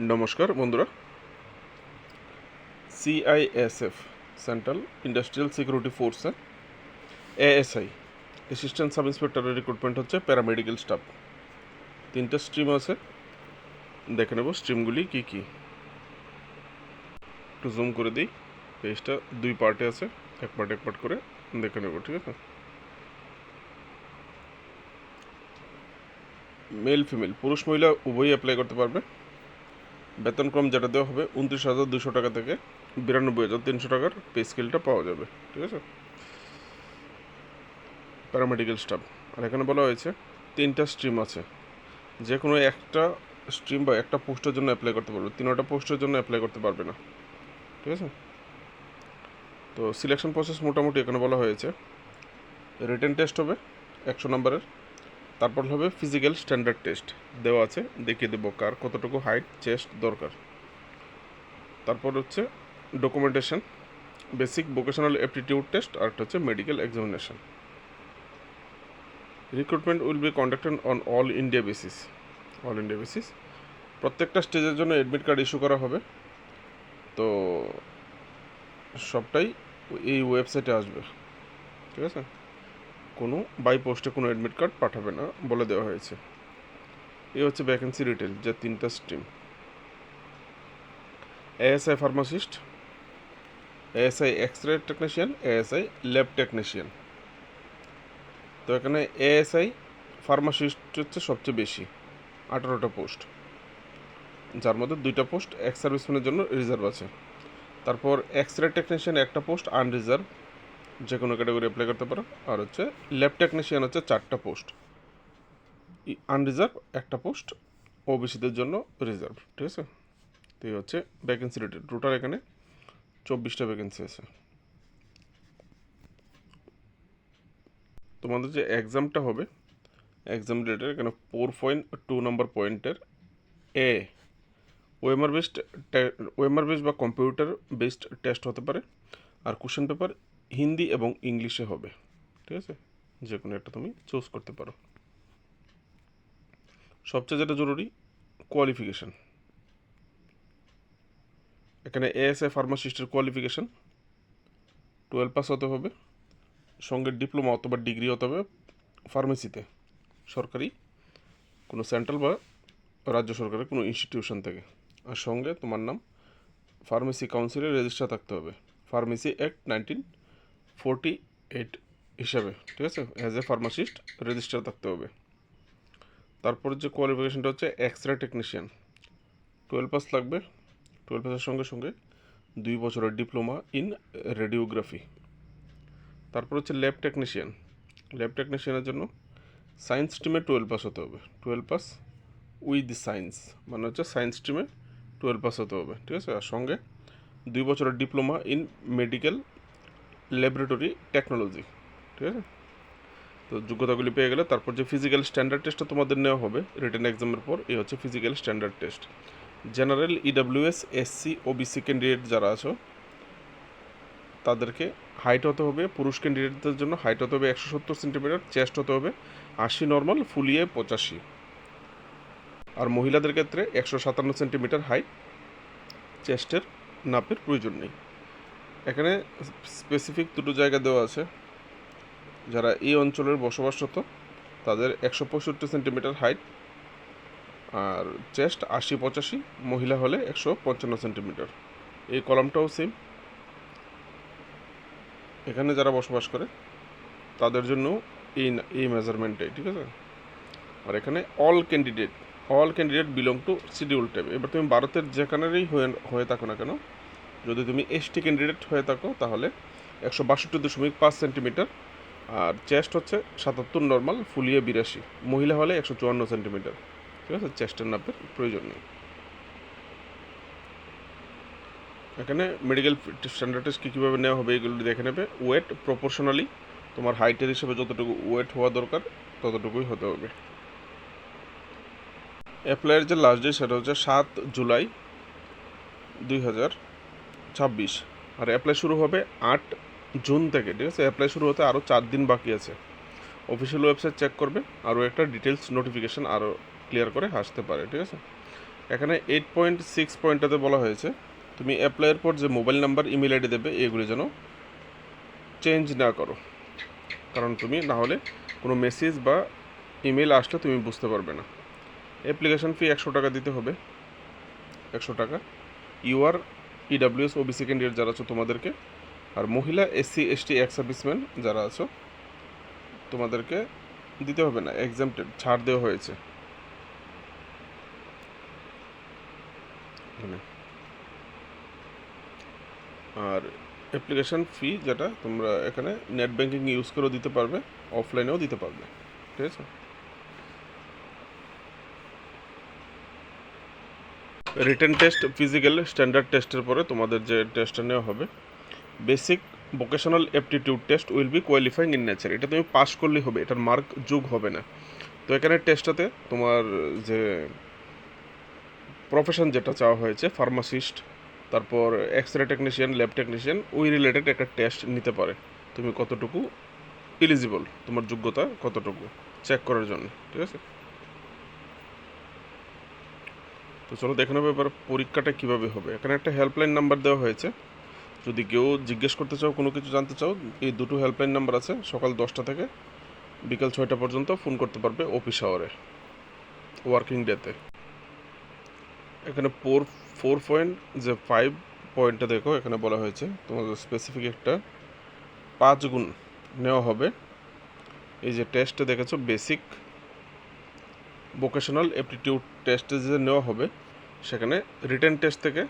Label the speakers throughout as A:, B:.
A: নমস্কার বন্ধুরা, CISF central industrial security ফোর্সে এএসআই অ্যাসিস্ট্যান্ট সাব ইন্সপেক্টরের রিক্রুটমেন্ট হচ্ছে প্যারামেডিক্যাল স্টাফ। 3টা স্ট্রিম আছে, দেখে নেব স্ট্রিমগুলি কী কী। একটু জুম করে দিই, পেজটা 2 পার্টে আছে, এক পার্ট করে দেখে নেব, ঠিক আছে। মেল ফিমেল পুরুষ মহিলা উভয়ই অ্যাপ্লাই করতে পারবে। বেতনক্রম যেটা দেওয়া হবে 29,200 টাকা থেকে 92,300 টাকার পে স্কেলটা পাওয়া যাবে, ঠিক আছে। প্যারামেডিক্যাল স্টাফ, আর এখানে বলা হয়েছে 3টা স্ট্রিম আছে, যে কোনো একটা স্ট্রিম বা একটা পোস্টের জন্য অ্যাপ্লাই করতে পারবে, 3টা পোস্টের জন্য অ্যাপ্লাই করতে পারবে না, ঠিক আছে। তো সিলেকশন প্রসেস মোটামুটি এখানে বলা হয়েছে রিটেন টেস্ট হবে 100 নম্বরের, তারপর হবে ফিজিক্যাল স্ট্যান্ডার্ড টেস্ট দেওয়া আছে, দেখিয়ে দেবো কার কতটুকু হাইট চেস্ট দরকার। তারপর হচ্ছে documentation, basic vocational aptitude test, আর একটা হচ্ছে medical examination. Recruitment will be conducted on all India basis. প্রত্যেকটা স্টেজের জন্য অ্যাডমিট কার্ড ইস্যু করা হবে, তো সবটাই এই ওয়েবসাইটে আসবে, ঠিক আছে। কোনো বাই পোস্টে কোনো অ্যাডমিট কার্ড পাঠাবে না বলে দেওয়া হয়েছে। এই হচ্ছে ভ্যাকেন্সি ডিটেল, যে 3টা stream: ASI pharmacist, ASI X ray technician, ASI lab technician. তো এখানে এএসআই ফার্মাসিস্ট হচ্ছে সবচেয়ে বেশি, 18টা পোস্ট, যার মধ্যে 2টা পোস্ট এক্স সার্ভিসম্যানের জন্য রিজার্ভ আছে। তারপর এক্স রে টেকনিশিয়ান একটা পোস্ট আনরিজার্ভ, যে কোনো ক্যাটাগরি অ্যাপ্লাই করতে পারো। আর হচ্ছে ল্যাব টেকনিশিয়ান হচ্ছে 4টা পোস্ট আনরিজার্ভ, একটা পোস্ট ওবিসিদের জন্য রিজার্ভ, ঠিক আছে। তো এই হচ্ছে ভ্যাকেন্সি রেটেড, টোটাল এখানে 24টা ভ্যাকেন্সি আছে। তোমাদের যে এক্সামটা হবে, এক্সাম রেটের এখানে 4.2 নম্বর পয়েন্টের এ ওএমআর বেসড বা কম্পিউটার বেসড টেস্ট হতে পারে, আর কোশ্চেন পেপার হিন্দি এবং ইংলিশে হবে, ঠিক আছে। যে কোনো একটা তুমি চুজ করতে পারো। সবচেয়ে যেটা জরুরি, কোয়ালিফিকেশান। এখানে এএসআই ফার্মাসিস্টের কোয়ালিফিকেশান 12 পাস হতে হবে, সঙ্গে ডিপ্লোমা অথবা ডিগ্রি হতে হবে ফার্মেসিতে, সরকারি কোনো সেন্ট্রাল বা রাজ্য সরকারের কোনো ইনস্টিটিউশন থেকে। আর সঙ্গে তোমার নাম ফার্মেসি কাউন্সিলের রেজিস্টার থাকতে হবে, ফার্মেসি অ্যাক্ট 1948 হিসাবে, ঠিক আছে। অ্যাজ এ ফার্মাসিস্ট রেজিস্টার থাকতে হবে। তারপর যে কোয়ালিফিকেশানটা হচ্ছে এক্স রে টেকনিশিয়ান, 12 পাস লাগবে। 12 পাসের সঙ্গে সঙ্গে 2 বছরের ডিপ্লোমা ইন রেডিওগ্রাফি। তারপর হচ্ছে ল্যাব টেকনিশিয়ানের জন্য সায়েন্স স্ট্রিমে 12 পাস হতে হবে, 12 পাস উইথ সায়েন্স, মানে হচ্ছে সায়েন্স স্ট্রিমে 12 পাস হতে হবে, ঠিক আছে। আর সঙ্গে 2 বছরের diploma in medical laboratory technology, ঠিক আছে। তো যোগ্যতাগুলি পেয়ে গেলে তারপর যে ফিজিক্যাল স্ট্যান্ডার্ড টেস্টটা তোমাদের নেওয়া হবে রিটেন এক্সামের পর, এই হচ্ছে physical standard test. General, EWS, SC, OBC candidate যারা আছো তাদেরকে হাইট হতে হবে, পুরুষ ক্যান্ডিডেটদের জন্য হাইট হতে হবে 170 সেন্টিমিটার, চেস্ট হতে হবে 80 নর্মাল, ফুলিয়ে 85। আর মহিলাদের ক্ষেত্রে 157 সেন্টিমিটার হাইট, চেস্টের নাপের প্রয়োজন নেই। এখানে স্পেসিফিক দুটো জায়গা দেওয়া আছে, যারা এই অঞ্চলের বসবাসরত তাদের 165 সেন্টিমিটার হাইট, আর চেস্ট 80-85, মহিলা হলে 155 সেন্টিমিটার। এই কলামটাও সেম, এখানে যারা বসবাস করে তাদের জন্য এই মেজারমেন্টটাই, ঠিক আছে। আর এখানে all candidate belong to schedule type. এবার তুমি ভারতের যেখানেরই হয়ে থাকো না কেন, যদি তুমি এসটি ক্যান্ডিডেট হয়ে থাকো তাহলে 162.5 সেন্টিমিটার, আর চেস্ট হচ্ছে 77 নর্মাল, ফুলিয়ে 82, মহিলা হলে 154 সেন্টিমিটার, ঠিক আছে। চেস্টের নাপের প্রয়োজন নেই। এখানে মেডিকেল স্ট্যান্ডার্ড টেস্ট কীভাবে নেওয়া হবে এগুলো দেখে নেবে। ওয়েট প্রপোর্শনালি তোমার হাইটের হিসেবে যতটুকু ওয়েট হওয়া দরকার ততটুকুই হতে হবে। অ্যাপ্লাইয়ের যে লাস্ট ডে সেটা হচ্ছে 7 জুলাই 2026, আর অ্যাপ্লাই শুরু হবে 8 জুন থেকে, ঠিক আছে। অ্যাপ্লাই শুরু হতে আরও 4 দিন বাকি আছে। অফিসিয়াল ওয়েবসাইট চেক করবে, আরও একটা ডিটেলস নোটিফিকেশান আরও ক্লিয়ার করে আসতে পারে, ঠিক আছে। এখানে 8.6 পয়েন্টটাতে বলা হয়েছে তুমি অ্যাপ্লাইয়ের পর যে মোবাইল নাম্বার ইমেল আইডি দেবে এগুলি যেন চেঞ্জ না করো, কারণ তুমি না হলে কোনো মেসেজ বা ইমেল আসলে তুমি বুঝতে পারবে না। অ্যাপ্লিকেশন ফি 100 টাকা দিতে হবে, 100 টাকা। ইউআর ইডাব্লিউএস ওবিসি ক্যান্ডিডেট যারা আছো তোমাদেরকে, আর মহিলা এসসি এসটি এক্স সার্ভিসম্যান যারা আছো তোমাদেরকে দিতে হবে না, এক্সামটেড, ছাড় দেওয়া হয়েছে। আর অ্যাপ্লিকেশন ফি যেটা তোমরা এখানে নেট ব্যাঙ্কিং ইউজ করেও দিতে পারবে, অফলাইনেও দিতে পারবে, ঠিক আছে। রিটেন টেস্ট, ফিজিক্যাল স্ট্যান্ডার্ড টেস্টের পরে তোমাদের যে টেস্টটা নেওয়া হবে basic vocational aptitude test will be qualifying in nature, এটা তুমি পাস করলেই হবে, এটার মার্ক যোগ হবে না। তো এখানে টেস্টটাতে তোমার যে প্রফেশন যেটা চাওয়া হয়েছে ফার্মাসিস্ট, তারপর X ray technician, lab technician, ওই রিলেটেড একটা টেস্ট নিতে পারে, তুমি কতটুকু এলিজিবল, তোমার যোগ্যতা কতটুকু চেক করার জন্য, ঠিক আছে। তো চলো দেখে নেবো এবার পরীক্ষাটা কীভাবে হবে। এখানে একটা হেল্পলাইন নাম্বার দেওয়া হয়েছে, যদি কেউ জিজ্ঞেস করতে চাও, কোনো কিছু জানতে চাও, এই দুটো হেল্পলাইন নাম্বার আছে, সকাল 10টা থেকে বিকাল 6টা পর্যন্ত ফোন করতে পারবে অফিস আওয়ারে, ওয়ার্কিং ডেতে। এখানে 4.5 পয়েন্টটা দেখো, এখানে বলা হয়েছে তোমাদের স্পেসিফিক একটা 5 গুণ নেওয়া হবে। এই যে টেস্টে দেখেছো বেসিক ভোকেশনাল অ্যাপটিটিউড টেস্টে যে নেওয়া হবে, সেখানে রিটেন টেস্ট থেকে,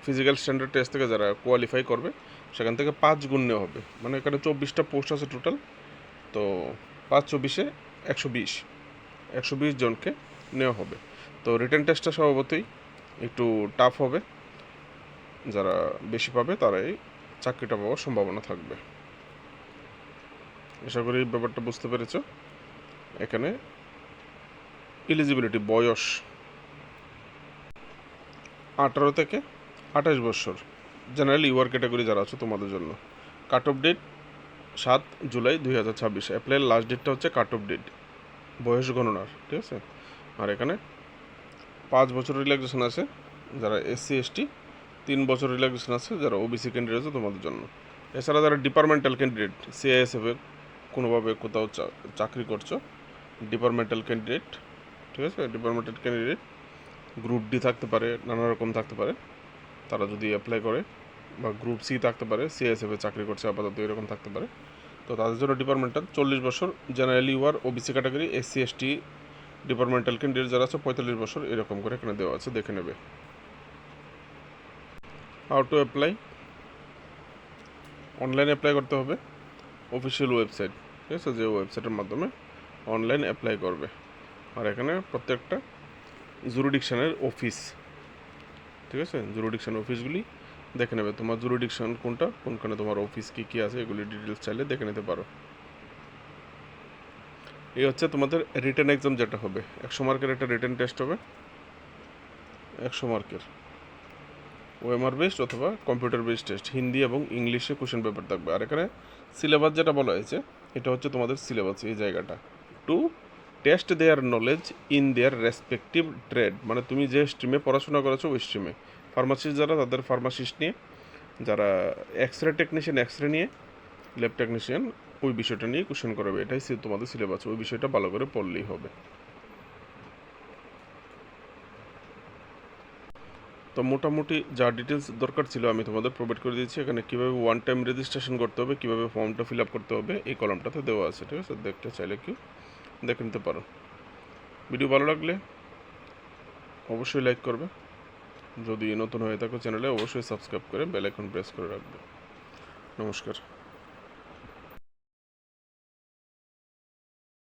A: ফিজিক্যাল স্ট্যান্ডার্ড টেস্ট থেকে যারা কোয়ালিফাই করবে সেখান থেকে 5 গুণ নেওয়া হবে। মানে এখানে 24টা পোস্ট আছে টোটাল, তো 5 × 24 120 জনকে নেওয়া হবে। তো রিটেন টেস্টটা স্বভাবতই একটু টাফ হবে, যারা বেশি পাবে তারাই চাকরিটা পাওয়ার সম্ভাবনা থাকবে। আশা করি ব্যাপারটা বুঝতে পেরেছ। এখানে এলিজিবিলিটি বয়স 18 থেকে 28 বছর, জেনারেল ইউআর ক্যাটাগরি যারা আছো তোমাদের জন্য। কাট অফ ডেট 7 জুলাই 2026, অ্যাপ্লাইয়ের লাস্ট ডেটটা হচ্ছে কাট অফ ডেট বয়স গণনার, ঠিক আছে। আর এখানে 5 বছর রিল্যাক্সেশন আছে যারা এসসি এসটি, 3 বছর রিল্যাক্সেশন আছে যারা ওবিসি ক্যান্ডিডেট আছে তোমাদের জন্য। এছাড়া যারা ডিপার্টমেন্টাল ক্যান্ডিডেট, সিআইএসএফে কোনোভাবে কোথাও চাকরি করছো, ডিপার্টমেন্টাল ক্যান্ডিডেট, ঠিক আছে, ডিপার্টমেন্টাল ক্যান্ডিডেট গ্রুপ ডি থাকতে পারে, নানা রকম থাকতে পারে, তারা যদি অ্যাপ্লাই করে, বা গ্রুপ সি থাকতে পারে, সিআইএসএফে চাকরি করছে আপাতত, এরকম থাকতে পারে। তো তাদের জন্য ডিপার্টমেন্টাল 40 বছর, general UR OBC category, SC ST departmental candidate যারা আছে 45 বছর, এরকম করে এখানে দেওয়া আছে, দেখে নেবে। How to apply, online apply করতে হবে, অফিসিয়াল ওয়েবসাইট, ঠিক আছে, যে ওয়েবসাইটের মাধ্যমে অনলাইন অ্যাপ্লাই করবে। আর এখানে প্রত্যেকটা জুরিডিকশনের অফিস, ঠিক আছে, জুরিডিকশন অফিসগুলি দেখে নেবে, তোমার জুরিডিকশন কোনটা, কোনখানে তোমার অফিস কী কী আছে, এগুলি ডিটেলস চাইলে দেখে নিতে পারো। এই হচ্ছে তোমাদের রিটেন এক্সাম যেটা হবে, 100 মার্কের একটা রিটেন টেস্ট হবে, 100 মার্কের ওএমআর বেসড অথবা কম্পিউটার বেসড টেস্ট, হিন্দি এবং ইংলিশে কোশ্চেন পেপার থাকবে। আর এখানে সিলেবাস যেটা বলা হয়েছে, এটা হচ্ছে তোমাদের সিলেবাস, এই জায়গাটা to test their knowledge in their respective trade, মানে তুমি যে স্ট্রিমে পড়াশোনা করেছো ওই স্ট্রিমে। ফার্মাসিস্ট যারা, তাদের ফার্মাসিস্ট নিয়ে, যারা X ray technician X ray নিয়ে, ল্যাব টেকনিশিয়ান ওই বিষয়টা নিয়ে কোশ্চেন করাবে, এটাই তোমাদের সিলেবাস, ওই বিষয়টা ভালো করে পড়লেই হবে। তো মোটামুটি যা ডিটেলস দরকার ছিল আমি তোমাদের প্রোভাইড করে দিয়েছি। এখানে কীভাবে ওয়ান টাইম রেজিস্ট্রেশন করতে হবে, কীভাবে ফর্মটা ফিল আপ করতে হবে, এই কলামটাতে দেওয়া আছে, ঠিক আছে, দেখতে চাইলে কি দেখে নিতে পারো। ভিডিও ভালো লাগলে অবশ্যই লাইক করবে, যদি নতুন হয়ে থাকো চ্যানেলে অবশ্যই সাবস্ক্রাইব করে বেল আইকন প্রেস করে রাখবে। নমস্কার।